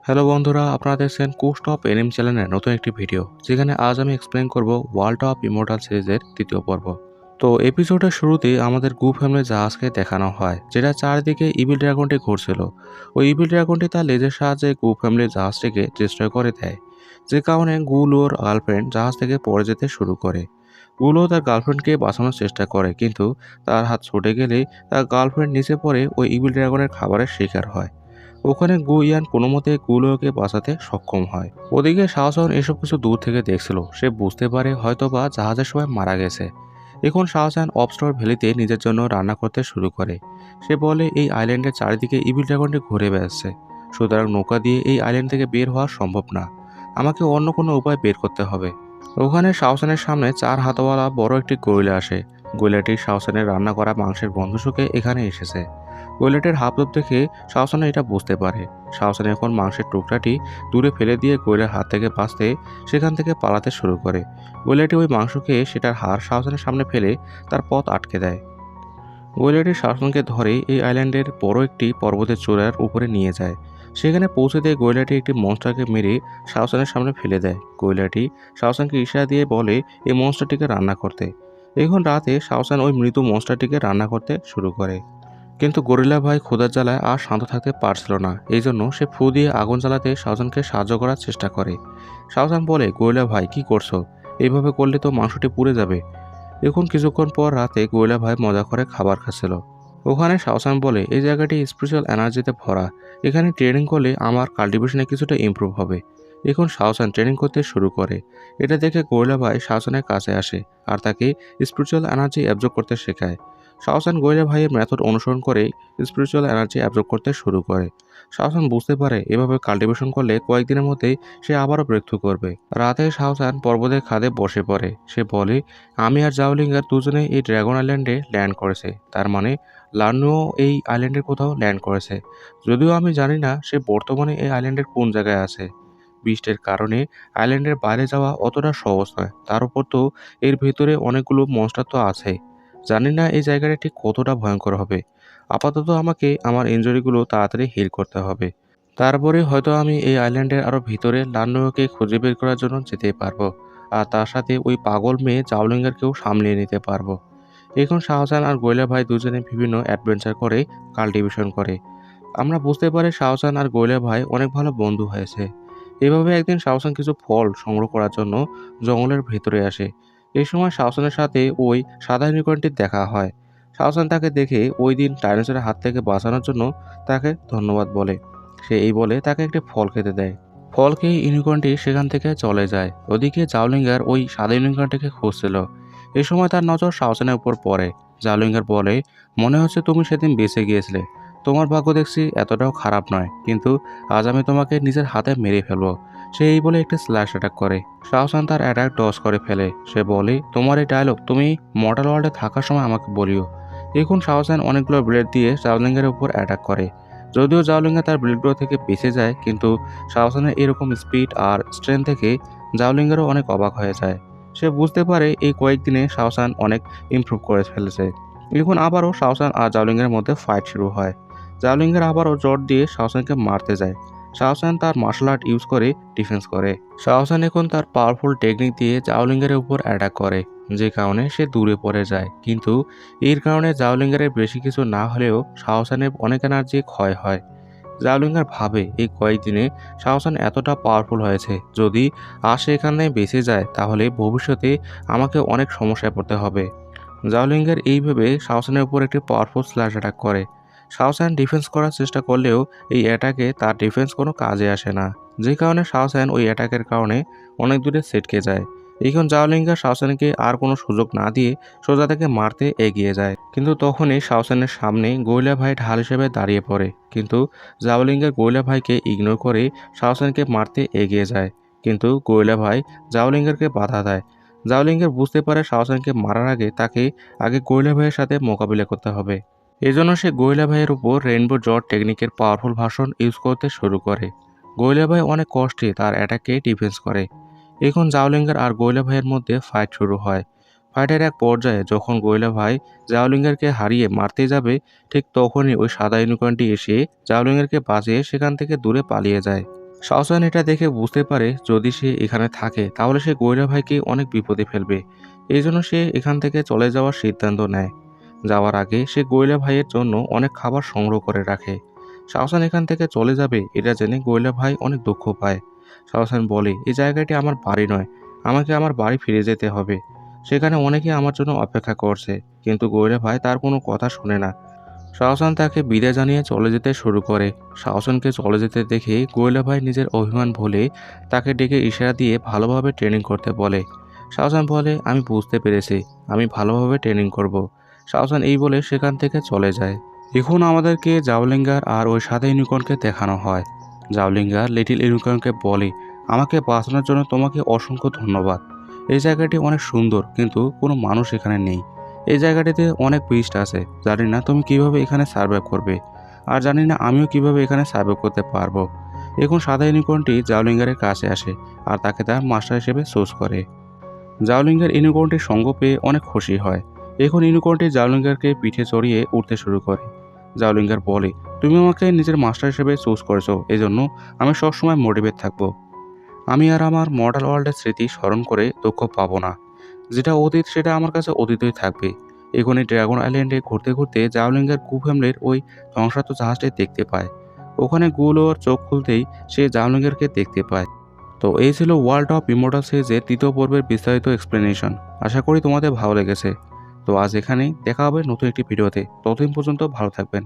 Hello বন্ধুরা, আপনারা দেখছেন কোস্ট অফ এনিম চ্যানেলের নতুন একটি ভিডিও, যেখানে আজ আমি এক্সপ্লেন করব ওয়ার্ল্ড অফ ইমর্টাল সিরিজের তৃতীয় পর্ব। তো এপিসোডের শুরুতেই আমাদের গু ফ্যামিলি জাহাজকে দেখানো হয়, যেটা চারদিকে ইভিল ড্রাগনটি ঘুরছিল। ওই ইভিল ড্রাগনটি তার লেজের সাহায্যে গু ফ্যামিলির জাহাজটিকে ডিস্ট্রয় করে দেয়, যে কারণে গুলোর গার্লফ্রেন্ড জাহাজ থেকে পড়ে যেতে শুরু করে। গুলো তার গার্লফ্রেন্ডকে বাঁচানোর চেষ্টা করে, কিন্তু তার হাত ছুটে গেলে তার গার্লফ্রেন্ড নিচে পড়ে ওই ইভিল ড্রাগনের খাবারের শিকার হয়। ওখানে গু ইয়ান কোনো মতে গুলোকে বাঁচাতে সক্ষম হয়। ওদিকে শাওসান এসব কিছু দূর থেকে দেখছিল। সে বুঝতে পারে হয়তোবা জাহাজের সময় মারা গেছে। এখন শাওসান অবস্টর ভ্যালিতে নিজের জন্য রান্না করতে শুরু করে। সে বলে এই আইল্যান্ডের চারিদিকে ইভিল ড্রাগনটি ঘুরে বেড়াচ্ছে, সুতরাং নৌকা দিয়ে এই আইল্যান্ড থেকে বের হওয়া সম্ভব না। আমাকে অন্য কোনো উপায় বের করতে হবে। ওখানে শাওসানের সামনে 4 হাতওয়ালা বড় একটি গরিলা আসে। গরিলাটি শাওসানের রান্না করা মাংসের গন্ধ শুকে এখানে এসেছে। গরিলাটির হাবভাব দেখে শাওসান এটা বুঝতে পারে। শাওসান এখন মাংসের টুকরাটি দূরে ফেলে দিয়ে গরিলার হাত থেকে বাঁচতে সেখান থেকে পালাতে শুরু করে। গরিলাটি ওই মাংস খেয়ে সেটার হাড় শাওসানের সামনে ফেলে তার পথ আটকে দেয়। গরিলাটি শাওসানকে ধরে এই আইল্যান্ডের বড় একটি পর্বতের চূড়ার উপরে নিয়ে যায়। সেখানে পৌঁছে দিয়ে গরিলাটি একটি মনস্টারকে মেরে শাওসানের সামনে ফেলে দেয়। গরিলাটি শাওসানকে ইশারা দিয়ে বলে এই মনস্টারটিকে রান্না করতে। এখন রাতে শাওসান ওই মৃত মনস্টারটিকে রান্না করতে শুরু করে। কিন্তু গরিলা ভাই ক্ষুধার জ্বালায় আর শান্ত থাকতে পারছিল না। এই জন্য সে ফু দিয়ে আগুন জ্বালাতে শাওসানকে সাহায্য করার চেষ্টা করে। শাওসান বলে, গরিলা ভাই কি করছো? এইভাবে করলে তো মাংসটি পুড়ে যাবে। এখন কিছুক্ষণ পর রাতে গরিলা ভাই মজা করে খাবার খাচ্ছিল। ওখানে শাওসান বলে, এই জায়গাটি স্পিরিচুয়াল এনার্জিতে ভরা। এখানে ট্রেনিং করলে আমার কাল্টিভেশনে কিছুটা ইমপ্রুভ হবে। এখন শাওসান ট্রেনিং করতে শুরু করে। এটা দেখে গরিলা ভাই শাওসানের কাছে আসে আর তাকে স্পিরিচুয়াল এনার্জি অ্যাবজর্ব করতে শেখায়। শাওসান গরিলা ভাইয়ের মেথড অনুসরণ করে স্পিরিচুয়াল এনার্জি অ্যাবজর্ব করতে শুরু করে। শাওসান বুঝতে পারে এভাবে কাল্টিভেশন করলে কয়েকদিনের মধ্যেই সে আবারও ব্রেকথ্রু করবে। রাতে শাওসান পর্বতের খাদে বসে পড়ে। সে বলে, আমি আর জাওলিঙ্গার দুজনে এই ড্রাগন আইল্যান্ডে ল্যান্ড করেছে। তার মানে লার্নুও এই আইল্যান্ডের কোথাও ল্যান্ড করেছে। যদিও আমি জানি না সে বর্তমানে এই আইল্যান্ডের কোন জায়গায় আছে। বৃষ্টির কারণে আইল্যান্ডের বাইরে যাওয়া অতটা সহজ নয়। তার উপর তো এর ভেতরে অনেকগুলো মনস্টার তো আছে। জানি না এই জায়গাটা ঠিক কতটা ভয়ঙ্কর হবে। আপাতত আমাকে আমার ইনজুরিগুলো তাড়াতাড়ি হিল করতে হবে। তারপরে হয়তো আমি এই আইল্যান্ডের আরও ভিতরে লার্নুকে খুঁজে বের করার জন্য যেতে পারবো। আর তার সাথে ওই পাগল মেয়ে জাওলিঙ্গারকেও সামলিয়ে নিতে পারবো। এখন শাহজাহান আর গয়লা ভাই দুজনে বিভিন্ন অ্যাডভেঞ্চার করে কাল্টিভেশন করে। আমরা বুঝতে পারি শাহজাহান আর গয়লা ভাই অনেক ভালো বন্ধু হয়েছে। এভাবে একদিন শাহজাহান কিছু ফল সংগ্রহ করার জন্য জঙ্গলের ভেতরে আসে। এই সময় শাহজাহানের সাথে ওই সাদা ইউনিকর্নটির দেখা হয়। শাহজাহান তাকে দেখে ওই দিন ডাইনোসরের হাত থেকে বাঁচানোর জন্য তাকে ধন্যবাদ বলে। সে এই বলে তাকে একটি ফল খেতে দেয়। ফল খেয়ে ইউনিকর্নটি সেখান থেকে চলে যায়। ওদিকে জাওলিঙ্গার ওই সাদা ইউনিকর্নটিকে খুঁজছিল। এই সময় তার নজর শাওসানের উপর পড়ে। জাওলিঙ্গার বলে, মনে হচ্ছে তুমি সেদিন বেঁচে গিয়েছিলে। তোমার ভাগ্য দেখছি এতটাও খারাপ নয়, কিন্তু আজ আমি তোমাকে নিজের হাতে মেরে ফেলবো। সে এই বলে একটি স্ল্যাশ অ্যাটাক করে। শাওসান তার অ্যাটাক ডজ করে ফেলে। সে বলে, তোমার এই ডায়লগ তুমি মর্টাল ওয়ার্ল্ডে থাকার সময় আমাকে বলিও। এখন শাওসান অনেকগুলো ব্লেড দিয়ে জাওলিঙ্গারের উপর অ্যাটাক করে। যদিও জাওলিঙ্গা তার ব্লেডগুলো থেকে বেঁচে যায়, কিন্তু শাওসানের এরকম স্পিড আর স্ট্রেংথ থেকে জাওলিঙ্গারও অনেক অবাক হয়ে যায়। সে বুঝতে পারে এই কয়েকদিনে শাওসান অনেক ইমপ্রুভ করে ফেলেছে। এখন আবারও শাওসান আর জাওলিঙ্গারের মধ্যে ফাইট শুরু হয়। জাওলিঙ্গার আবারও জোর দিয়ে শাওসানকে মারতে যায়। শাওসান তার মার্শাল আর্ট ইউজ করে ডিফেন্স করে। শাওসান এখন তার পাওয়ারফুল টেকনিক দিয়ে জাওলিঙ্গারের উপর অ্যাটাক করে, যে কারণে সে দূরে পড়ে যায়। কিন্তু এর কারণে জাওলিঙ্গারের বেশি কিছু না হলেও শাওসানের অনেক এনার্জি ক্ষয় হয়। জাওলিঙ্গার ভাবে এই কয়েকদিনে শাওসান এতটা পাওয়ারফুল হয়েছে, যদি আর সেখানে বেঁচে যায় তাহলে ভবিষ্যতে আমাকে অনেক সমস্যায় পড়তে হবে। জাওলিঙ্গার এই ভেবে শাওসানের উপর একটি পাওয়ারফুল স্ল্যাশ অ্যাটাক করে। শাওসান ডিফেন্স করার চেষ্টা করলেও এই অ্যাটাকে তার ডিফেন্স কোনো কাজে আসে না, যে কারণে শাওসান ওই অ্যাটাকের কারণে অনেক দূরে ছিটকে যায়। এখন জাওলিঙ্গা শাওসানকে আর কোনো সুযোগ না দিয়ে সোজা তাকে মারতে এগিয়ে যায়। কিন্তু তখনই শাওসানের সামনে গরিলা ভাই ঢাল হিসেবে দাঁড়িয়ে পড়ে। কিন্তু জাওলিঙ্গা গরিলা ভাইকে ইগনোর করে শাওসানকে মারতে এগিয়ে যায়। কিন্তু গরিলা ভাই জাওলিঙ্গারকে বাধা দেয়। জাওলিঙ্গার বুঝতে পারে শাওসানকে মারার আগে তাকে গরিলা ভাইয়ের সাথে মোকাবিলা করতে হবে। এজন্য সে গরিলা ভাইয়ের উপর রেইনবো জট টেকনিকের পাওয়ারফুল ভার্সন ইউজ করতে শুরু করে। গরিলা ভাই অনেক কষ্টে তার অ্যাটাককে ডিফেন্স করে। এখন জাওলিঙ্গার আর গরিলা ভাইয়ের মধ্যে ফাইট শুরু হয়। ফাইটের এক পর্যায়ে যখন গরিলা ভাই জাওলিঙ্গারকে হারিয়ে মারতে যাবে, ঠিক তখনই ওই সাদা ইউনিকর্নটি এসে জাওলিঙ্গারকে বাঁচিয়ে সেখান থেকে দূরে পালিয়ে যায়। শাওসান এটা দেখে বুঝতে পারে যদি সে এখানে থাকে তাহলে সে গৈরা ভাইকে অনেক বিপদে ফেলবে। এই জন্য সে এখান থেকে চলে যাওয়ার সিদ্ধান্ত নেয়। যাওয়ার আগে সে গৈরা ভাইয়ের জন্য অনেক খাবার সংগ্রহ করে রাখে। শাওসান এখান থেকে চলে যাবে এটা জেনে গৈরা ভাই অনেক দুঃখ পায়। শাওসান বলে, এই জায়গাটি আমার বাড়ি নয়, আমাকে আমার বাড়ি ফিরে যেতে হবে। সেখানে অনেকে আমার জন্য অপেক্ষা করছে। কিন্তু গৈরা ভাই তার কোনো কথা শোনে না। শাওসান তাকে বিদায় জানিয়ে চলে যেতে শুরু করে। শাওসানকে চলে যেতে দেখে গোয়েলা ভাই নিজের অভিমান ভুলে তাকে ডেকে ইশারা দিয়ে ভালোভাবে ট্রেনিং করতে বলে। শাওসান বলে, আমি বুঝতে পেরেছি, আমি ভালোভাবে ট্রেনিং করব। শাওসান এই বলে সেখান থেকে চলে যায়। এখন আমাদেরকে জাওলিঙ্গার আর ওই সাদা ইউনিকর্নকে দেখানো হয়। জাওলিঙ্গার লিটিল ইউনিকর্নকে বলে, আমাকে বাঁচানোর জন্য তোমাকে অসংখ্য ধন্যবাদ। এই জায়গাটি অনেক সুন্দর কিন্তু কোনো মানুষ এখানে নেই। এই জায়গাটিতে অনেক বিস্ট আছে, জানি না তুমি কিভাবে এখানে সার্ভাইভ করবে, আর জানি না আমিও কিভাবে এখানে সার্ভাইভ করতে পারবো। এখন সাদা ইউনিকর্নটি জাওলিঙ্গারের কাছে আসে আর তাকে তার মাস্টার হিসেবে চুজ করে। জাওলিঙ্গার ইউনিকর্নটির সঙ্গ পেয়ে অনেক খুশি হয়। এখন ইউনিকর্নটি জাওলিঙ্গারকে পিঠে চড়িয়ে উঠতে শুরু করে। জাওলিঙ্গার বলে, তুমি আমাকে নিজের মাস্টার হিসেবে চুজ করেছো, এজন্য আমি সবসময় মোটিভেট থাকবো। আমি আর আমার মডেল ওয়ার্ল্ডের স্মৃতি স্মরণ করে দুঃখ পাবো না। যেটা অতীত সেটা আমার কাছে অতীতই থাকবে। এখনই ড্রাগন আইল্যান্ডে ঘুরতে ঘুরতে জাওলিঙ্গার গু ফ্যামিলির ওই ধ্বংসাত্ম জাহাজটি দেখতে পায়। ওখানে গুলোর চোখ খুলতেই সে জাওলিঙ্গারকে দেখতে পায়। তো এই ছিল ওয়ার্ল্ড অফ ইমর্টাল সিরিজের তৃতীয় পর্বের বিস্তারিত এক্সপ্লেনেশন। আশা করি তোমাদের ভালো লেগেছে। তো আজ এখানেই দেখা হবে নতুন একটি ভিডিওতে। ততদিন পর্যন্ত ভালো থাকবেন।